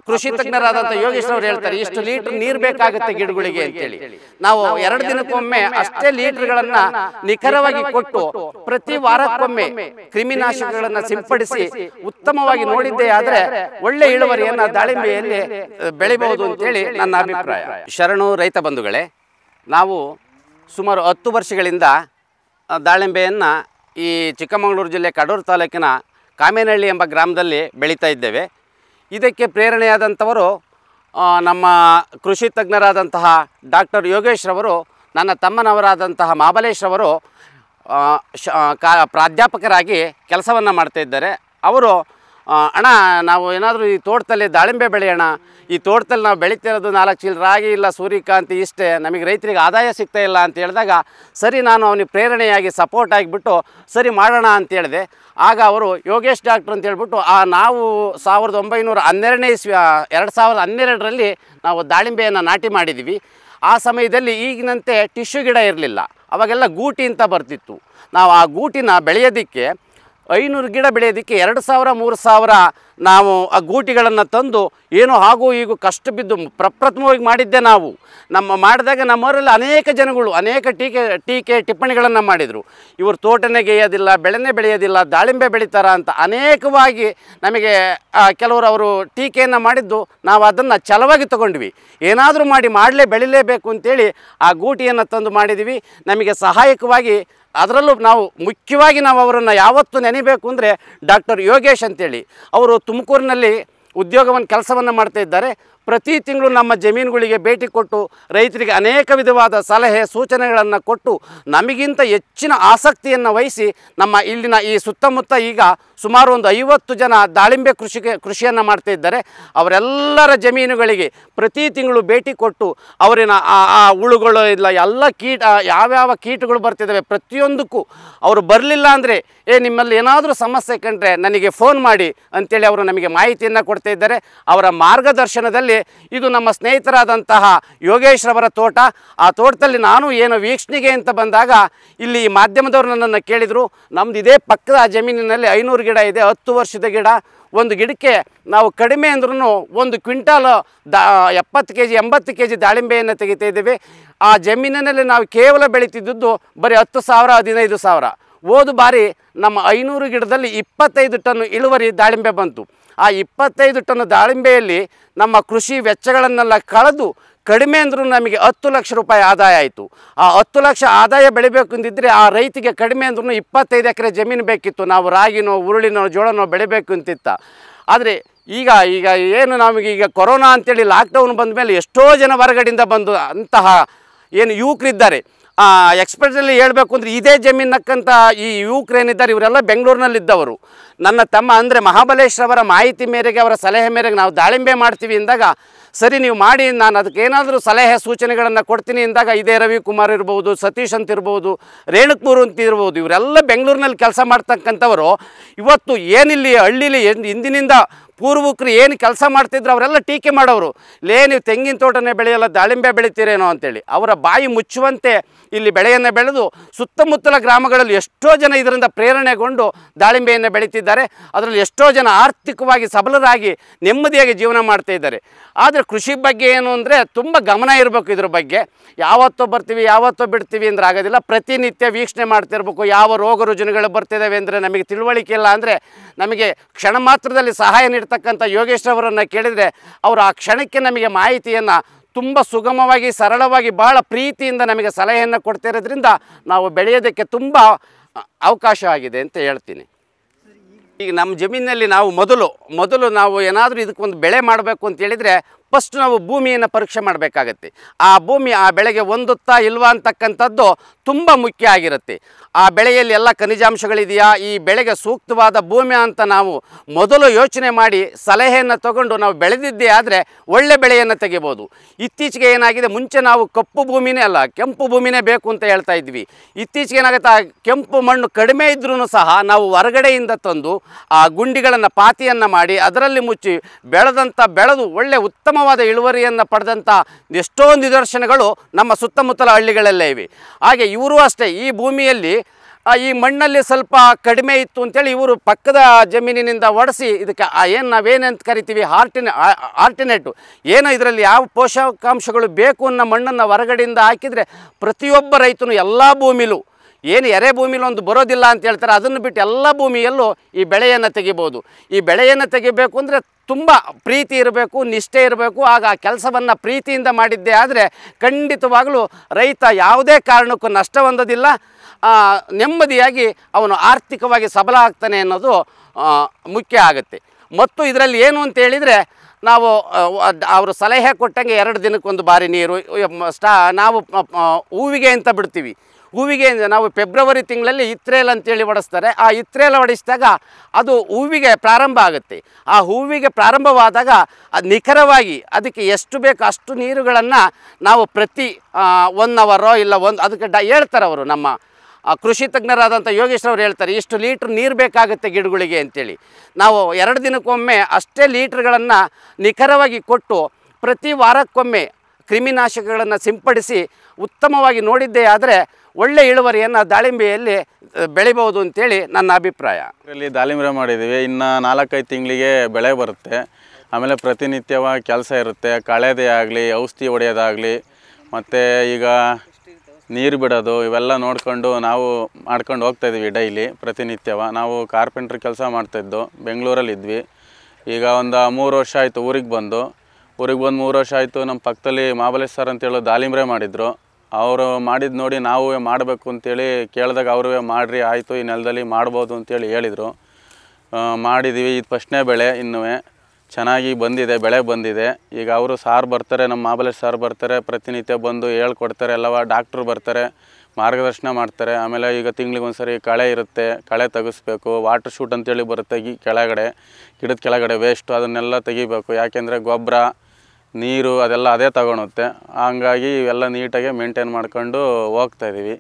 ಕೃಷಿ ತಜ್ಞರಾದಂಥ ಯೋಗೇಶ್ ಅವರು ಹೇಳ್ತಾರೆ ಇಷ್ಟು ಲೀಟರ್ ನೀರು ಬೇಕಾಗುತ್ತೆ ಗಿಡಗಳಿಗೆ ಅಂತೇಳಿ. ನಾವು 2 ದಿನಕ್ಕೊಮ್ಮೆ ಅಷ್ಟೇ ಲೀಟರ್ಗಳನ್ನ ನಿಖರವಾಗಿ ಕೊಟ್ಟು ಪ್ರತಿ ವಾರಕ್ಕೊಮ್ಮೆ ಕ್ರಿಮಿನಾಶಕಗಳನ್ನ ಸಿಂಪಡಿಸಿ ಉತ್ತಮವಾಗಿ ನೋಡಿದ್ದೇ ಆದ್ರೆ ಒಳ್ಳೆ ಇಳುವರಿಯನ್ನ ದಾಳಿಂಬೆಯಲ್ಲಿ ಬೆಳಿಬಹುದು ಅಂತೇಳಿ ನನ್ನ ಅಭಿಪ್ರಾಯ. ಶರಣು ರೈತ ಬಂಧುಗಳೇ, ನಾವು ಸುಮಾರು 10 ವರ್ಷಗಳಿಂದ ದಾಳಿಂಬೆಯನ್ನು ಈ ಚಿಕ್ಕಮಗಳೂರು ಜಿಲ್ಲೆ ಕಡೂರು ತಾಲೂಕಿನ ಕಾಮೇನಹಳ್ಳಿ ಎಂಬ ಗ್ರಾಮದಲ್ಲಿ ಬೆಳೀತಾ ಇದ್ದೇವೆ. ಇದಕ್ಕೆ ಪ್ರೇರಣೆಯಾದಂಥವರು ನಮ್ಮ ಕೃಷಿ ತಜ್ಞರಾದಂತಹ ಡಾಕ್ಟರ್ ಯೋಗೇಶ್ ರವರು, ನನ್ನ ತಮ್ಮನವರಾದಂತಹ ಮಹಾಬಲೇಶ್ ರವರು ಪ್ರಾಧ್ಯಾಪಕರಾಗಿ ಕೆಲಸವನ್ನು ಮಾಡ್ತಾಯಿದ್ದಾರೆ. ಅವರು ಅಣ್ಣ, ನಾವು ಏನಾದರೂ ಈ ತೋಟದಲ್ಲಿ ದಾಳಿಂಬೆ ಬೆಳೆಯೋಣ, ಈ ತೋಟದಲ್ಲಿ ನಾವು ಬೆಳೀತಿರೋದು 4 ಚೀಲ ರಾಗಿ ಇಲ್ಲ ಸೂರ್ಯಕಾಂತಿ ಇಷ್ಟೇ, ನಮಗೆ ರೈತರಿಗೆ ಆದಾಯ ಸಿಗ್ತಾ ಇಲ್ಲ ಅಂತ ಹೇಳಿದಾಗ ಸರಿ ನಾನು ಅವನಿಗೆ ಪ್ರೇರಣೆಯಾಗಿ ಸಪೋರ್ಟ್ ಆಗಿಬಿಟ್ಟು ಸರಿ ಮಾಡೋಣ ಅಂತ ಹೇಳಿದೆ. ಆಗ ಅವರು ಯೋಗೇಶ್ ಡಾಕ್ಟ್ರ್ ಅಂತ ಹೇಳ್ಬಿಟ್ಟು ನಾವು 1912ನೇ ಇಸ್ವಿ 2012ರಲ್ಲಿ ನಾವು ದಾಳಿಂಬೆಯನ್ನು ನಾಟಿ ಮಾಡಿದ್ದೀವಿ. ಆ ಸಮಯದಲ್ಲಿ ಈಗಿನಂತೆ ಟಿಶ್ಯೂ ಗಿಡ ಇರಲಿಲ್ಲ, ಅವಾಗೆಲ್ಲ ಗೂಟಿ ಅಂತ ಬರ್ತಿತ್ತು. ನಾವು ಆ ಗೂಟಿನ ಬೆಳೆಯೋದಕ್ಕೆ 500 ಗಿಡ ಬೆಳೆಯೋದಕ್ಕೆ 2000-3000 ನಾವು ಆ ಗೂಟಿಗಳನ್ನು ತಂದು ಏನೋ ಹಾಗೂ ಈಗ ಕಷ್ಟ ಬಿದ್ದು ಪ್ರಪ್ರಥಮವಾಗಿ ಮಾಡಿದ್ದೆ. ನಾವು ಮಾಡಿದಾಗ ನಮ್ಮವರಲ್ಲಿ ಅನೇಕ ಜನಗಳು ಅನೇಕ ಟೀಕೆ ಟಿಪ್ಪಣಿಗಳನ್ನು ಮಾಡಿದರು. ಇವರು ತೋಟನೇ ಗೆಯ್ಯೋದಿಲ್ಲ, ಬೆಳೆನೇ ಬೆಳೆಯೋದಿಲ್ಲ, ದಾಳಿಂಬೆ ಬೆಳೀತಾರ ಅಂತ ಅನೇಕವಾಗಿ ನಮಗೆ ಕೆಲವರು ಅವರು ಟೀಕೆಯನ್ನು ಮಾಡಿದ್ದು. ನಾವು ಅದನ್ನು ಛಲವಾಗಿ ತಗೊಂಡ್ವಿ, ಏನಾದರೂ ಬೆಳಿಲೇಬೇಕು ಅಂತೇಳಿ ಆ ಗೂಟಿಯನ್ನು ತಂದು ಮಾಡಿದ್ವಿ. ನಮಗೆ ಸಹಾಯಕವಾಗಿ ಅದರಲ್ಲೂ ನಾವು ಮುಖ್ಯವಾಗಿ ನಾವು ಅವರನ್ನು ಯಾವತ್ತೂ ನೆನೆಯಬೇಕು ಅಂದರೆ ಡಾಕ್ಟರ್ ಯೋಗೇಶ್ ಅಂತೇಳಿ. ಅವರು ತುಮಕೂರಿನಲ್ಲಿ ಕೆಲಸವನ್ನು ಮಾಡ್ತಾ ಇದ್ದಾರೆ. ಪ್ರತಿ ತಿಂಗಳು ನಮ್ಮ ಜಮೀನುಗಳಿಗೆ ಭೇಟಿ ಕೊಟ್ಟು ರೈತರಿಗೆ ಅನೇಕ ವಿಧವಾದ ಸಲಹೆ ಸೂಚನೆಗಳನ್ನು ಕೊಟ್ಟು ನಮಗಿಂತ ಹೆಚ್ಚಿನ ಆಸಕ್ತಿಯನ್ನು ವಹಿಸಿ ನಮ್ಮ ಇಲ್ಲಿನ ಈ ಸುತ್ತಮುತ್ತ ಈಗ ಸುಮಾರು ಒಂದು 50 ಜನ ದಾಳಿಂಬೆ ಕೃಷಿಯನ್ನು ಮಾಡ್ತಾ ಇದ್ದಾರೆ. ಅವರೆಲ್ಲರ ಜಮೀನುಗಳಿಗೆ ಪ್ರತಿ ತಿಂಗಳು ಭೇಟಿ ಕೊಟ್ಟು ಅವರಿನ ಆ ಹುಳುಗಳು ಇಲ್ಲ ಎಲ್ಲ ಯಾವ್ಯಾವ ಕೀಟಗಳು ಬರ್ತಿದ್ದಾವೆ ಪ್ರತಿಯೊಂದಕ್ಕೂ ಅವರು ಬರಲಿಲ್ಲ ಅಂದರೆ ನಿಮ್ಮಲ್ಲಿ ಏನಾದರೂ ಸಮಸ್ಯೆ ಕಂಡ್ರೆ ನನಗೆ ಫೋನ್ ಮಾಡಿ ಅಂತೇಳಿ ಅವರು ನಮಗೆ ಮಾಹಿತಿಯನ್ನು ಕೊಡ್ತಾ ಇದ್ದಾರೆ. ಅವರ ಮಾರ್ಗದರ್ಶನದಲ್ಲಿ ಇದು ನಮ್ಮ ಸ್ನೇಹಿತರಾದಂತಹ ಯೋಗೇಶ್ ರವರ ತೋಟ. ಆ ತೋಟದಲ್ಲಿ ನಾನು ಏನು ವೀಕ್ಷಣೆಗೆ ಅಂತ ಬಂದಾಗ ಇಲ್ಲಿ ಮಾಧ್ಯಮದವರು ನನ್ನನ್ನು ಕೇಳಿದರು. ನಮ್ಮದು ಇದೇ ಪಕ್ಕದ ಜಮೀನಿನಲ್ಲಿ 500 ಗಿಡ ಇದೆ, 10 ವರ್ಷದ ಗಿಡ. ಒಂದು ಗಿಡಕ್ಕೆ ನಾವು ಕಡಿಮೆ ಅಂದ್ರೂ 1 ಕ್ವಿಂಟಾಲ್ 70 kg 80 kg ದಾಳಿಂಬೆಯನ್ನು ತೆಗಿತಾ ಇದ್ದೇವೆ. ಆ ಜಮೀನಿನಲ್ಲಿ ನಾವು ಕೇವಲ ಬೆಳೀತಿದ್ದದ್ದು ಬರೀ 10,000 15,000. ಹೋದ ಬಾರಿ ನಮ್ಮ 500 ಗಿಡದಲ್ಲಿ 25 ಟನ್ ಇಳುವರಿ ದಾಳಿಂಬೆ ಬಂತು. ಆ 25 ಟನ್ ದಾಳಿಂಬೆಯಲ್ಲಿ ನಮ್ಮ ಕೃಷಿ ವೆಚ್ಚಗಳನ್ನೆಲ್ಲ ಕಳೆದು ಕಡಿಮೆ ಅಂದರೂ ನಮಗೆ 10 ಲಕ್ಷ ರೂಪಾಯಿ ಆದಾಯ ಆಯಿತು. ಆ 10 ಲಕ್ಷ ಆದಾಯ ಬೆಳಿಬೇಕು ಅಂದಿದ್ದರೆ ಆ ರೈತಿಗೆ ಕಡಿಮೆ ಅಂದ್ರೂ 25 ಎಕರೆ ಜಮೀನು ಬೇಕಿತ್ತು. ನಾವು ರಾಗಿನೋ ಹುರುಳಿನೋ ಜೋಳನೋ ಬೆಳಿಬೇಕು ಅಂತಿತ್ತ. ಆದರೆ ಈಗ ಏನು ನಮಗೀಗ ಕೊರೋನಾ ಅಂತೇಳಿ ಲಾಕ್ಡೌನ್ ಬಂದ ಮೇಲೆ ಎಷ್ಟೋ ಜನ ಹೊರಗಡೆಯಿಂದ ಬಂದು ಅಂತಹ ಏನು ಯುವಕರಿದ್ದಾರೆ. ಎಕ್ಸ್ಪೆಷಲಿ ಹೇಳಬೇಕು ಅಂದರೆ ಇದೇ ಜಮೀನಕ್ಕಂಥ ಈ ಯುವಕರೇನಿದ್ದಾರೆ ಇವರೆಲ್ಲ ಬೆಂಗಳೂರಿನಲ್ಲಿದ್ದವರು. ನನ್ನ ತಮ್ಮ ಅಂದರೆ ಮಹಾಬಲೇಶ್ ಅವರ ಮಾಹಿತಿ ಮೇರೆಗೆ ಅವರ ಸಲಹೆ ಮೇರೆಗೆ ನಾವು ದಾಳಿಂಬೆ ಮಾಡ್ತೀವಿ ಎಂದಾಗ ಸರಿ ನೀವು ಮಾಡಿ, ನಾನು ಅದಕ್ಕೆ ಏನಾದರೂ ಸಲಹೆ ಸೂಚನೆಗಳನ್ನು ಕೊಡ್ತೀನಿ ಎಂದಾಗ ಇದೇ ರವಿಕುಮಾರ್ ಇರ್ಬೋದು, ಸತೀಶ್ ಅಂತ ಇರ್ಬೋದು, ರೇಣುಕೂರು ಅಂತ ಇರ್ಬೋದು, ಇವರೆಲ್ಲ ಬೆಂಗಳೂರಿನಲ್ಲಿ ಕೆಲಸ ಮಾಡ್ತಕ್ಕಂಥವರು ಇವತ್ತು ಏನಿಲ್ಲಿ ಹಳ್ಳಿಲಿ ಇಂದಿನಿಂದ ಪೂರ್ವಕರು ಏನು ಕೆಲಸ ಮಾಡ್ತಿದ್ರು ಅವರೆಲ್ಲ ಟೀಕೆ ಮಾಡೋರು. ನೀವು ತೆಂಗಿನ ತೋಟನೇ ಬೆಳೆಯಲ್ಲ ದಾಳಿಂಬೆ ಬೆಳಿತೀರೇನೋ ಅಂತೇಳಿ ಅವರ ಬಾಯಿ ಮುಚ್ಚುವಂತೆ ಇಲ್ಲಿ ಬೆಳೆಯನ್ನು ಬೆಳೆದು ಸುತ್ತಮುತ್ತಲ ಗ್ರಾಮಗಳಲ್ಲಿ ಎಷ್ಟೋ ಜನ ಇದರಿಂದ ಪ್ರೇರಣೆಗೊಂಡು ದಾಳಿಂಬೆಯನ್ನು ಬೆಳೀತಿದ್ದಾರೆ. ಅದರಲ್ಲಿ ಎಷ್ಟೋ ಜನ ಆರ್ಥಿಕವಾಗಿ ಸಬಲರಾಗಿ ನೆಮ್ಮದಿಯಾಗಿ ಜೀವನ ಮಾಡ್ತಾ ಇದ್ದಾರೆ. ಆದರೆ ಕೃಷಿ ಬಗ್ಗೆ ಏನು ಅಂದರೆ ತುಂಬ ಗಮನ ಇರಬೇಕು. ಇದ್ರ ಬಗ್ಗೆ ಯಾವತ್ತೋ ಬರ್ತೀವಿ ಯಾವತ್ತೋ ಬಿಡ್ತೀವಿ ಅಂದರೆ ಆಗೋದಿಲ್ಲ. ಪ್ರತಿನಿತ್ಯ ವೀಕ್ಷಣೆ ಮಾಡ್ತಿರ್ಬೇಕು. ಯಾವ ರೋಗ ರುಜಿನಗಳು ಬರ್ತಿದ್ದಾವೆ ಅಂದರೆ ನಮಗೆ ತಿಳುವಳಿಕೆ ಇಲ್ಲ ಅಂದರೆ ನಮಗೆ ಕ್ಷಣ ಮಾತ್ರದಲ್ಲಿ ಸಹಾಯ ನೀಡ್ತಕ್ಕಂಥ ಯೋಗೇಶ್ ಅವರನ್ನು ಕೇಳಿದರೆ ಅವರು ಆ ಕ್ಷಣಕ್ಕೆ ನಮಗೆ ಮಾಹಿತಿಯನ್ನು ತುಂಬ ಸುಗಮವಾಗಿ ಸರಳವಾಗಿ ಬಹಳ ಪ್ರೀತಿಯಿಂದ ನಮಗೆ ಸಲಹೆಯನ್ನು ಕೊಡ್ತಿರೋದ್ರಿಂದ ನಾವು ಬೆಳೆಯೋದಕ್ಕೆ ತುಂಬ ಅವಕಾಶ ಆಗಿದೆ ಅಂತ ಹೇಳ್ತೀನಿ. ಈಗ ನಮ್ಮ ಜಮೀನಿನಲ್ಲಿ ನಾವು ಮೊದಲು ನಾವು ಏನಾದರೂ ಇದಕ್ಕೊಂದು ಬೆಳೆ ಮಾಡಬೇಕು ಅಂತ ಹೇಳಿದರೆ ಫಸ್ಟ್ ನಾವು ಭೂಮಿಯನ್ನು ಪರೀಕ್ಷೆ ಮಾಡಬೇಕಾಗತ್ತೆ. ಆ ಭೂಮಿ ಆ ಬೆಳೆಗೆ ಹೊಂದುತ್ತಾ ಇಲ್ವಾ ಅಂತಕ್ಕಂಥದ್ದು ತುಂಬ ಮುಖ್ಯ ಆಗಿರುತ್ತೆ. ಆ ಬೆಳೆಯಲ್ಲಿ ಎಲ್ಲ ಖನಿಜಾಂಶಗಳಿದೆಯಾ, ಈ ಬೆಳೆಗೆ ಸೂಕ್ತವಾದ ಭೂಮಿ ಅಂತ ನಾವು ಮೊದಲು ಯೋಚನೆ ಮಾಡಿ ಸಲಹೆಯನ್ನು ತಗೊಂಡು ನಾವು ಬೆಳೆದಿದ್ದೇ ಆದರೆ ಒಳ್ಳೆ ಬೆಳೆಯನ್ನು ತೆಗಿಬೋದು. ಇತ್ತೀಚೆಗೆ ಏನಾಗಿದೆ, ಮುಂಚೆ ನಾವು ಕಪ್ಪು ಭೂಮಿನೇ ಅಲ್ಲ ಕೆಂಪು ಭೂಮಿನೇ ಬೇಕು ಅಂತ ಹೇಳ್ತಾ ಇದ್ವಿ. ಇತ್ತೀಚೆಗೆ ಏನಾಗುತ್ತೆ, ಆ ಕೆಂಪು ಮಣ್ಣು ಕಡಿಮೆ ಇದ್ರೂ ಸಹ ನಾವು ಹೊರಗಡೆಯಿಂದ ತಂದು ಆ ಗುಂಡಿಗಳನ್ನು ಪಾತಿಯನ್ನು ಮಾಡಿ ಅದರಲ್ಲಿ ಮುಚ್ಚಿ ಬೆಳೆದು ಒಳ್ಳೆ ಉತ್ತಮವಾದ ಇಳುವರಿಯನ್ನು ಪಡೆದಂಥ ಎಷ್ಟೋ ನಿದರ್ಶನಗಳು ನಮ್ಮ ಸುತ್ತಮುತ್ತಲ ಹಳ್ಳಿಗಳಲ್ಲೇ ಇವೆ. ಹಾಗೆ ಇವರು ಅಷ್ಟೇ ಈ ಭೂಮಿಯಲ್ಲಿ ಈ ಮಣ್ಣಲ್ಲಿ ಸ್ವಲ್ಪ ಕಡಿಮೆ ಇತ್ತು ಅಂತೇಳಿ ಇವರು ಪಕ್ಕದ ಜಮೀನಿನಿಂದ ಒಡಿಸಿ ಇದಕ್ಕೆ ಏನು ನಾವೇನಂತ ಕರಿತೀವಿ ಆಲ್ಟರ್ನೇಟು ಏನು ಇದರಲ್ಲಿ ಯಾವ ಪೋಷಕಾಂಶಗಳು ಬೇಕು ಅನ್ನೋ ಮಣ್ಣನ್ನು ಹೊರಗಡೆಯಿಂದ ಹಾಕಿದರೆ ಪ್ರತಿಯೊಬ್ಬ ರೈತನು ಎಲ್ಲ ಭೂಮಿಲೂ ಏನು ಎರೆ ಭೂಮಿಲಿ ಒಂದು ಬರೋದಿಲ್ಲ ಅಂತ ಹೇಳ್ತಾರೆ, ಅದನ್ನು ಬಿಟ್ಟು ಎಲ್ಲ ಭೂಮಿಯಲ್ಲೂ ಈ ಬೆಳೆಯನ್ನು ತೆಗಿಬೋದು. ಈ ಬೆಳೆಯನ್ನು ತೆಗಿಬೇಕು ಅಂದರೆ ತುಂಬ ಪ್ರೀತಿ ಇರಬೇಕು, ನಿಷ್ಠೆ ಇರಬೇಕು. ಆಗ ಆ ಕೆಲಸವನ್ನು ಪ್ರೀತಿಯಿಂದ ಮಾಡಿದ್ದೇ ಆದರೆ ಖಂಡಿತವಾಗಲೂ ರೈತ ಯಾವುದೇ ಕಾರಣಕ್ಕೂ ನಷ್ಟ ಹೊಂದೋದಿಲ್ಲ, ನೆಮ್ಮದಿಯಾಗಿ ಅವನು ಆರ್ಥಿಕವಾಗಿ ಸಬಲ ಆಗ್ತಾನೆ ಅನ್ನೋದು ಮುಖ್ಯ ಆಗುತ್ತೆ. ಮತ್ತು ಇದರಲ್ಲಿ ಏನು ಅಂತ ಹೇಳಿದರೆ ನಾವು ಅವರು ಸಲಹೆ ಕೊಟ್ಟಂಗೆ 2 ದಿನಕ್ಕೊಂದು ಬಾರಿ ನೀರು ನಾವು ಹೂವಿಗೆ ಅಂತ ಬಿಡ್ತೀವಿ. ಹೂವಿಗೆ ನಾವು ಫೆಬ್ರವರಿ ತಿಂಗಳಲ್ಲಿ ಇತ್ರೇಲ್ ಅಂತೇಳಿ ಹೊಡೆಸ್ತಾರೆ. ಆ ಇತ್ರೇಲ ಹೊಡಿಸಿದಾಗ ಅದು ಹೂವಿಗೆ ಪ್ರಾರಂಭ ಆಗುತ್ತೆ. ಆ ಹೂವಿಗೆ ಪ್ರಾರಂಭವಾದಾಗ ಅದು ನಿಖರವಾಗಿ ಅದಕ್ಕೆ ಎಷ್ಟು ಬೇಕು ಅಷ್ಟು ನೀರುಗಳನ್ನು ನಾವು ಪ್ರತಿ 1 ಅವರೋ ಇಲ್ಲ ಅದಕ್ಕೆ ಹೇಳ್ತಾರೆ ಅವರು, ನಮ್ಮ ಕೃಷಿ ತಜ್ಞರಾದಂಥ ಯೋಗೇಶ್ರವ್ರು ಹೇಳ್ತಾರೆ, ಇಷ್ಟು ಲೀಟ್ರ್ ನೀರು ಬೇಕಾಗುತ್ತೆ ಗಿಡಗಳಿಗೆ ಅಂತೇಳಿ. ನಾವು 2 ದಿನಕ್ಕೊಮ್ಮೆ ಅಷ್ಟೇ ಲೀಟ್ರ್ಗಳನ್ನು ನಿಖರವಾಗಿ ಕೊಟ್ಟು ಪ್ರತಿ ವಾರಕ್ಕೊಮ್ಮೆ ಕ್ರಿಮಿನಾಶಕಗಳನ್ನು ಸಿಂಪಡಿಸಿ ಉತ್ತಮವಾಗಿ ನೋಡಿದ್ದೇ ಆದರೆ ಒಳ್ಳೆ ಇಳುವರಿಯನ್ನು ದಾಳಿಂಬೆಯಲ್ಲಿ ಬೆಳಿಬೋದು ಅಂತೇಳಿ ನನ್ನ ಅಭಿಪ್ರಾಯ. ಇದರಲ್ಲಿ ದಾಳಿಂಬೆ ಮಾಡಿದ್ದೀವಿ, ಇನ್ನು 4-5 ತಿಂಗಳಿಗೆ ಬೆಳೆ ಬರುತ್ತೆ. ಆಮೇಲೆ ಪ್ರತಿನಿತ್ಯವಾಗಿ ಕೆಲಸ ಇರುತ್ತೆ, ಕಳೆದೇ ಆಗಲಿ ಔಷಧಿ ಹೊಡೆಯೋದಾಗಲಿ ಮತ್ತು ಈಗ ನೀರು ಬಿಡೋದು ಇವೆಲ್ಲ ನೋಡಿಕೊಂಡು ನಾವು ಮಾಡ್ಕೊಂಡು ಹೋಗ್ತಾಯಿದ್ವಿ ಡೈಲಿ ನಾವು ಕಾರ್ಪೆಂಟ್ರ್ ಕೆಲಸ ಮಾಡ್ತಾಯಿದ್ದು ಬೆಂಗಳೂರಲ್ಲಿದ್ವಿ. ಈಗ ಒಂದು 3 ವರ್ಷ ಆಯಿತು ಊರಿಗೆ ಬಂದು 3 ವರ್ಷ ಆಯಿತು. ನಮ್ಮ ಪಕ್ಕದಲ್ಲಿ ಮಹಾಬಲೇಶ್ ಸರ್ ಅಂತೇಳಿ ದಾಳಿಂಬೆ ಮಾಡಿದರು. ಅವರು ಮಾಡಿದ್ದು ನೋಡಿ ನಾವು ಮಾಡಬೇಕು ಅಂತೇಳಿ ಕೇಳಿದಾಗ ಅವರು ಮಾಡಿರಿ ಆಯಿತು ಈ ನೆಲದಲ್ಲಿ ಮಾಡ್ಬೋದು ಅಂತೇಳಿ ಹೇಳಿದರು. ಮಾಡಿದ್ದೀವಿ. ಇದು ಫಸ್ಟ್ನೇ ಬೆಳೆ, ಇನ್ನೂ ಚೆನ್ನಾಗಿ ಬಂದಿದೆ, ಬೆಳೆ ಬಂದಿದೆ. ಈಗ ಅವರು ಸಾರ್ ಬರ್ತಾರೆ, ನಮ್ಮ ಮಹಾಬಲೇಶ್ ಸಾರ್ ಬರ್ತಾರೆ, ಪ್ರತಿನಿತ್ಯ ಬಂದು ಹೇಳ್ಕೊಡ್ತಾರೆ, ಎಲ್ಲವ ಡಾಕ್ಟ್ರು ಬರ್ತಾರೆ, ಮಾರ್ಗದರ್ಶನ ಮಾಡ್ತಾರೆ. ಆಮೇಲೆ ಈಗ ತಿಂಗ್ಳಿಗೆ ಸರಿ ಕಳೆ ಇರುತ್ತೆ, ಕಳೆ ತೆಗಿಸ್ಬೇಕು. ವಾಟರ್ ಶೂಟ್ ಅಂತೇಳಿ ಬರುತ್ತೆ ಕೆಳಗಡೆ, ಗಿಡದ ಕೆಳಗಡೆ ವೇಸ್ಟು ಅದನ್ನೆಲ್ಲ ತೆಗಿಬೇಕು. ಯಾಕೆಂದರೆ ಗೊಬ್ಬರ ನೀರು ಅದೆಲ್ಲ ಅದೇ ತಗೊಳುತ್ತೆ. ಹಂಗಾಗಿ ಇವೆಲ್ಲ ನೀಟಾಗಿ ಮೇಂಟೈನ್ ಮಾಡ್ಕೊಂಡು ಹೋಗ್ತಾಯಿದ್ದೀವಿ.